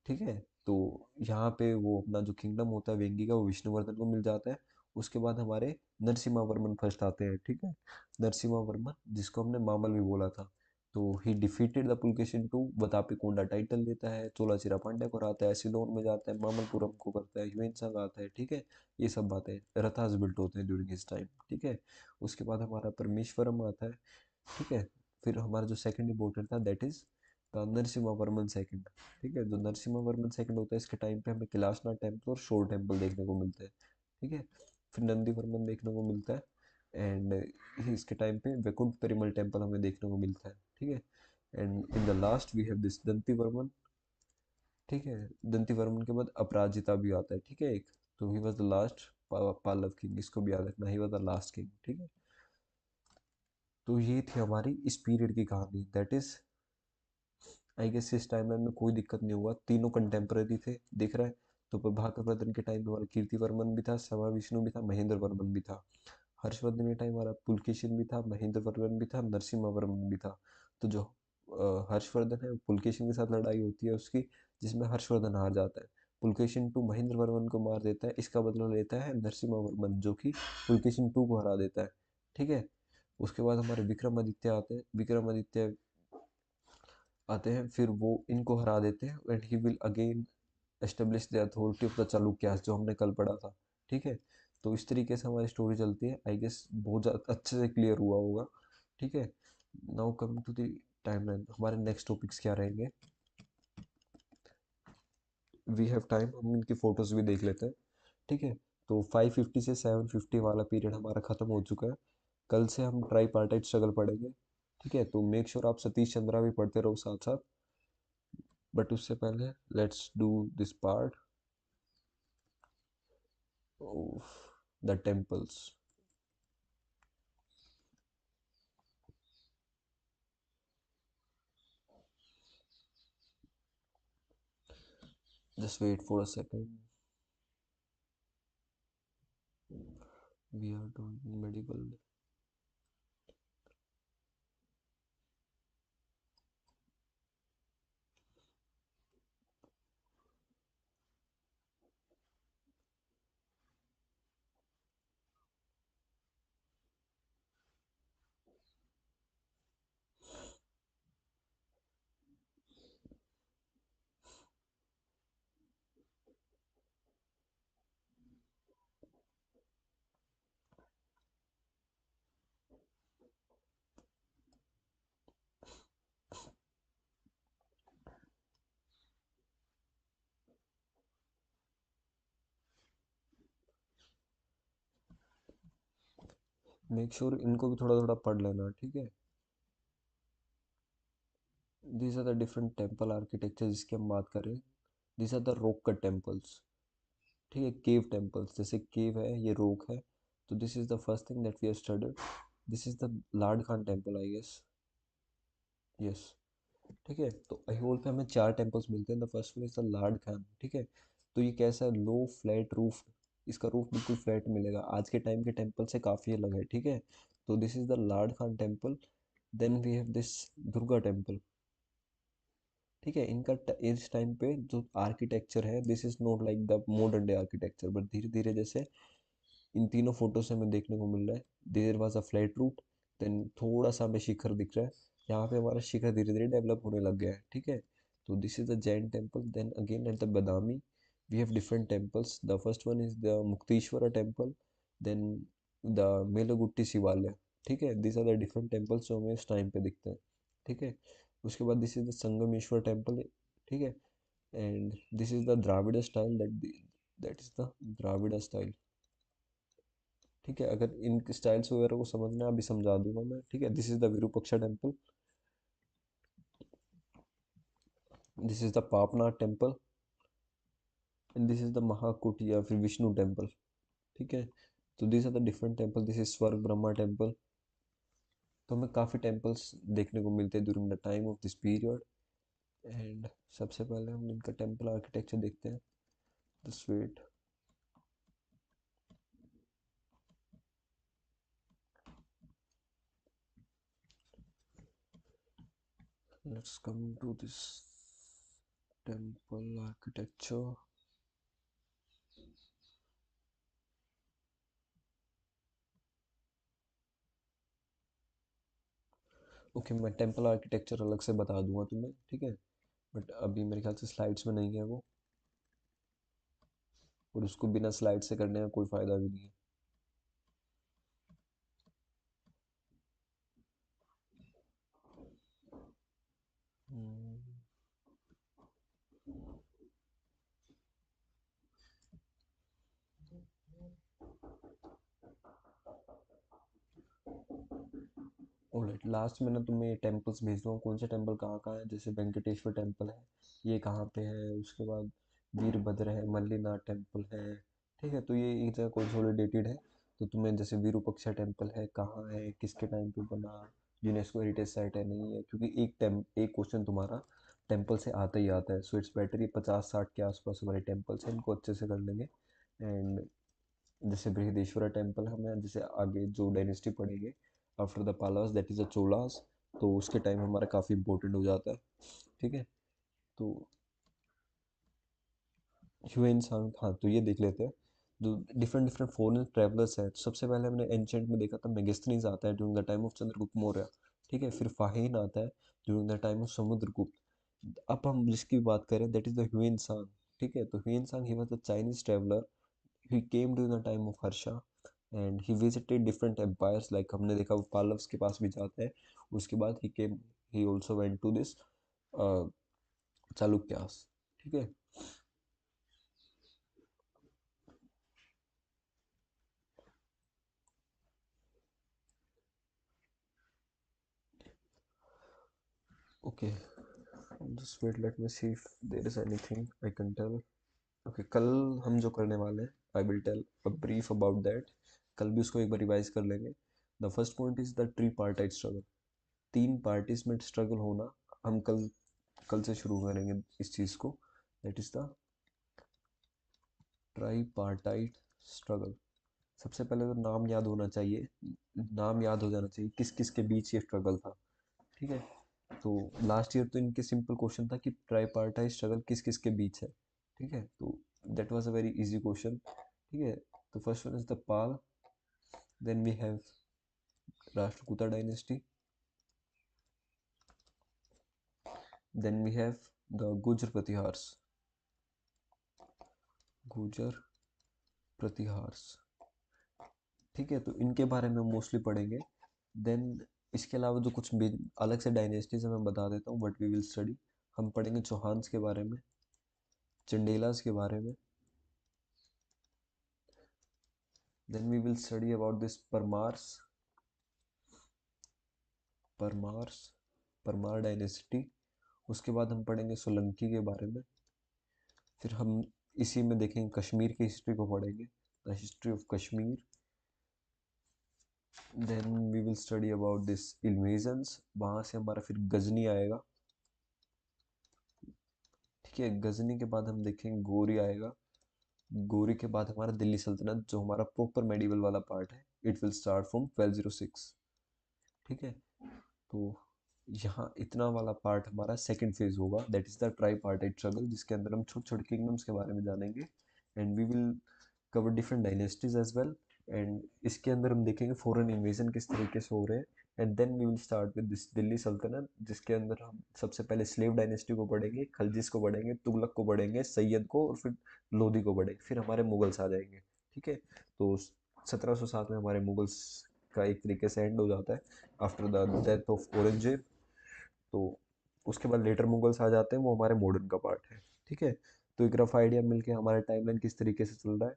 ठीक है, तो यहाँ पे वो अपना जो किंगडम होता है वेंगी का वो विष्णुवर्धन को मिल जाता है. उसके बाद हमारे नरसिम्हा वर्मन फर्स्ट आते हैं. ठीक है, नरसिम्हा वर्मन जिसको हमने मामल भी बोला था, तो he defeated the Pulakeshin two, Vatapikonda title लेता है, चोलाचिरा पांड्या को हराता है, सिलोन में जाता है, मामलपुरम को करता है, ह्यूएन आता है. ठीक है, ये सब बातें, रथास बिल्ट होते हैं ड्यूरिंग हिज टाइम. ठीक है, उसके बाद हमारा परमेश्वरम आता है. ठीक है, फिर हमारा जो सेकंड इम्पोर्टेंट था that is Narasimha Varman second. ठीक है, जो नरसिम्हा वर्मन सेकंड होता है इसके टाइम पे हमें कैलाशनाथ टेम्पल और शोर टेम्पल देखने को मिलते हैं. ठीक है, फिर नंदी वर्मन देखने को मिलता है, एंड इसके टाइम पे वैकुंठ पेरुमल टेम्पल हमें देखने को मिलता है. ठीक है, and in the last we have this दंती वर्मन. ठीक है, दंती वर्मन के बाद अपराजिता भी आता है. ठीक है, एक, तो ही वॉज द लास्ट पालव किंग, इसको भी याद रखना, he was the last king. ठीक है, तो ये थी हमारी इस पीरियड की कहानी, दैट इज आई गेस इस टाइम में कोई दिक्कत नहीं हुआ, तीनों कंटेम्प्रेरी थे, दिख रहा है. तो प्रभाकर वर्धन के टाइम में हमारा कीर्ति वर्मन भी था, समा विष्णु भी था, महेंद्र वर्मन भी था. हर्षवर्धन के टाइम हमारा पुलकेशिन भी था, महेंद्र वर्मन भी था, नरसिम्हा वर्मन भी था. तो जो हर्षवर्धन है पुलकेशिन के साथ लड़ाई होती है उसकी, जिसमें हर्षवर्धन हार जाता है. पुलकेशिन टू महेंद्र वर्मन को मार देता है, इसका बदला लेता है नरसिम्हा वर्मन, जो कि पुलकेशिन टू को हरा देता है. ठीक है, उसके बाद हमारे विक्रमादित्य आते हैं. विक्रमादित्य आते हैं, फिर वो इनको हरा देते हैं, and he will again establish the authority of the Chalukyas, जो हमने कल पढ़ा था. ठीक है, तो इस तरीके से हमारी स्टोरी चलती है. आई गेस बहुत ज़्यादा अच्छे से क्लियर हुआ होगा. ठीक है, now coming to the timeline, हमारे नेक्स्ट टॉपिक्स क्या रहेंगे. वी हैव टाइम, हम इनकी फोटोज भी देख लेते हैं. ठीक है, तो 550 से 750 वाला पीरियड हमारा खत्म हो चुका है. कल से हम ट्राई पार्टाइट स्ट्रगल पढ़ेंगे. ठीक है, तो मेक श्योर आप सतीश चंद्रा भी पढ़ते रहो साथ साथ. बट उससे पहले let's do this part of the temples. Just wait for a second. We are doing medical. Make sure इनको भी थोड़ा थोड़ा पढ़ लेना, ठीक है। These are the different temple architecture जिसकी हम बात कर रहे हैं। These are the rock cut temples, ठीक है। केव टेम्पल्स, जैसे केव है ये रॉक है, तो this is the first thing that we have studied. This is the Lad Khan temple I guess, yes, ठीक है। तो अहियोल पे हमें चार टेम्पल्स मिलते हैं। The first one is the Lad Khan, ठीक है। तो ये कैसा है, लो फ्लैट रूफ, इसका रूफ बिल्कुल फ्लैट मिलेगा, आज के टाइम के टेम्पल से काफ़ी अलग है, ठीक है। तो this is the Lad Khan temple. Then we have this Durga temple, ठीक है। इनका इस टाइम पे जो आर्किटेक्चर है, this is not like the modern day architecture, but धीरे धीरे जैसे इन तीनों फोटो से हमें देखने को मिल रहा है, there was a flat roof, then थोड़ा सा हमें शिखर दिख रहा है, यहाँ पे हमारा शिखर धीरे धीरे डेवलप होने लग गया है, ठीक है। तो this is the Jain temple. Then again at the Badami we have different temples. The first one is the Mukteshwara temple, then the Melagitti Shivalaya, ठीक है। This are the different temples जो हमें इस टाइम पे दिखते हैं, ठीक है। उसके बाद this is the Sangameshwar temple, ठीक है। And this is the Dravida style, that is the Dravida style, ठीक है। अगर इन स्टाइल्स वगैरह को समझना है अभी समझा दूंगा मैं, ठीक है। This is the Virupaksha temple, this is the Papanath temple, and this is the Mahakuti या फिर विष्णु टेम्पल, ठीक है। तो this are the different temple, this is Swarga Brahma temple. तो हमें काफ़ी टेम्पल्स देखने को मिलते हैं during the time of this period. And सबसे पहले हम इनका टेम्पल आर्किटेक्चर देखते हैं। The wait, let's come to this temple architecture. Okay, मैं टेम्पल आर्किटेक्चर अलग से बता दूंगा तुम्हें, ठीक है। बट अभी मेरे ख्याल से स्लाइड्स में नहीं है वो, और उसको बिना स्लाइड से करने का कोई फ़ायदा भी नहीं है। ऑलराइट, लास्ट में ना तुम्हें टेम्पल्स भेज दूँगा कौन से टेम्पल कहाँ कहाँ है। जैसे वेंकटेश्वर टेम्पल है, ये कहाँ पे है। उसके बाद वीरभद्र है, मल्लीनाथ टेम्पल है, ठीक है। तो ये एक जगह कंसोलिडेटेड है। तो तुम्हें जैसे विरूपाक्षा टेम्पल है, कहाँ है, किसके टाइम पे बना, यूनेस्को हेरिटेज साइट है नहीं है, क्योंकि एक क्वेश्चन तुम्हारा टेम्पल से आता ही आता है। सो इट्स बेटर ये 50-60 के आसपास हमारे टेम्पल्स हैं, इनको अच्छे से कर लेंगे। एंड जैसे बृहदेश्वरा टेम्पल हमें जैसे आगे जो डायनेस्टी पड़ेंगे after the Palas, that is the Cholas, तो उसके टाइम हमारा काफ़ी इंपॉर्टेंट हो जाता है, ठीक है। तो ह्यूएन सांग, हाँ, तो ये देख लेते हैं। जो डिफरेंट डिफरेंट फॉरेन ट्रैवलर्स हैं, तो सबसे पहले हमने एंशेंट में देखा था मेगस्थनीज आता है during the time of Chandragupta Maurya, ठीक है। फिर फाहिन आता है during the time of Samudragupta. अब हम जिसकी बात करें दैट इज़ द ह्यूएन सांग, ठीक है। तो ह्यूएन सांग ही was the Chinese traveller, he came during the time of Harsha and he visited different empires, like हमने देखा वो पालव्स के पास भी जाता है। उसके बाद he also went to this Chalukyas, ठीक है। Okay, just wait, let me see if there is anything I can tell. Okay, कल हम जो करने वाले हैं, I will tell a brief about that. कल भी उसको एक बार रिवाइज कर लेंगे। The first point is the tripartite struggle, तीन पार्टीज में स्ट्रगल होना। हम कल कल से शुरू करेंगे इस चीज़ को, that is the tripartite struggle. सबसे पहले तो नाम याद होना चाहिए, नाम याद हो जाना चाहिए किस किस के बीच ये स्ट्रगल था, ठीक है। तो लास्ट ईयर तो इनके सिंपल क्वेश्चन था कि ट्राईपार्टाइट स्ट्रगल किस किस के बीच है, ठीक है। तो that was a very easy question, ठीक है। तो first one is the Pala, then we have Rashtrakuta dynasty, then we have the Gurjara Pratiharas, Gurjara Pratiharas, ठीक है। तो इनके बारे में मोस्टली पढ़ेंगे। देन इसके अलावा जो कुछ अलग से डायनेस्टीज मैं बता देता हूँ व्हाट वी विल स्टडी। हम पढ़ेंगे चौहान्स के बारे में, चंडेलास के बारे में, then we will study about this Paramaras, Paramaras, Paramara dynasty. उसके बाद हम पढ़ेंगे सोलंकी के बारे में। फिर हम इसी में देखेंगे कश्मीर की हिस्ट्री को पढ़ेंगे, the history of Kashmir. Then we will study about this invasions. वहाँ से हमारा फिर गजनी आएगा, ठीक है। गजनी के बाद हम देखेंगे गौरी आएगा। गौरी के बाद हमारा दिल्ली सल्तनत, जो हमारा प्रॉपर मेडिवल वाला पार्ट है, इट विल स्टार्ट फ्रॉम 1206, ठीक है। तो यहाँ इतना वाला पार्ट हमारा सेकंड फेज होगा, that is the try partite struggle, जिसके अंदर हम छोटे छोटे किंगडम्स के बारे में जानेंगे and we will cover different dynasties as well. And इसके अंदर हम देखेंगे फॉरेन इन्वेजन किस तरीके से हो रहे हैं। And then we will start with this Delhi Sultanate, जिसके अंदर हम सबसे पहले स्लेव डायनेस्टी को पढ़ेंगे, खलजिस को पढ़ेंगे, तुगलक को पढ़ेंगे, सैयद को, और फिर लोधी को पढ़ेंगे, फिर हमारे मुगल्स आ जाएंगे, ठीक है। तो 1707 में हमारे मुगल्स का एक तरीके से एंड हो जाता है after the death of Aurangzeb. तो उसके बाद लेटर मुगल्स आ जाते हैं, वो हमारे मॉडर्न का पार्ट है, ठीक है। तो एक रफ आइडिया मिलके हमारा टाइमलाइन किस तरीके से चल रहा है।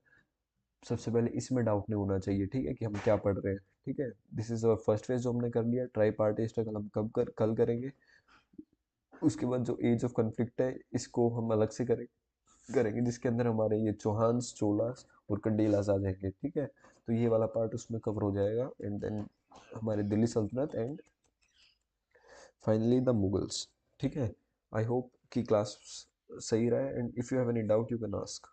सबसे पहले इसमें डाउट नहीं होना चाहिए, ठीक है, कि हम क्या पढ़ रहे हैं, ठीक है। This is our first phase जो हमने कर लिया। ट्राई पार्टी स्ट्रगल हम कल करेंगे। उसके बाद जो एज ऑफ कन्फ्लिक्ट है, इसको हम अलग से करेंगे, जिसके अंदर हमारे ये चौहान्स, चोलास और कंडीलास आ जाएंगे, ठीक है। तो ये वाला पार्ट उसमें कवर हो जाएगा। एंड देन हमारे दिल्ली सल्तनत एंड फाइनली द मुगल्स, ठीक है। आई होप कि क्लास सही रहा है, and if you have any doubt you can ask.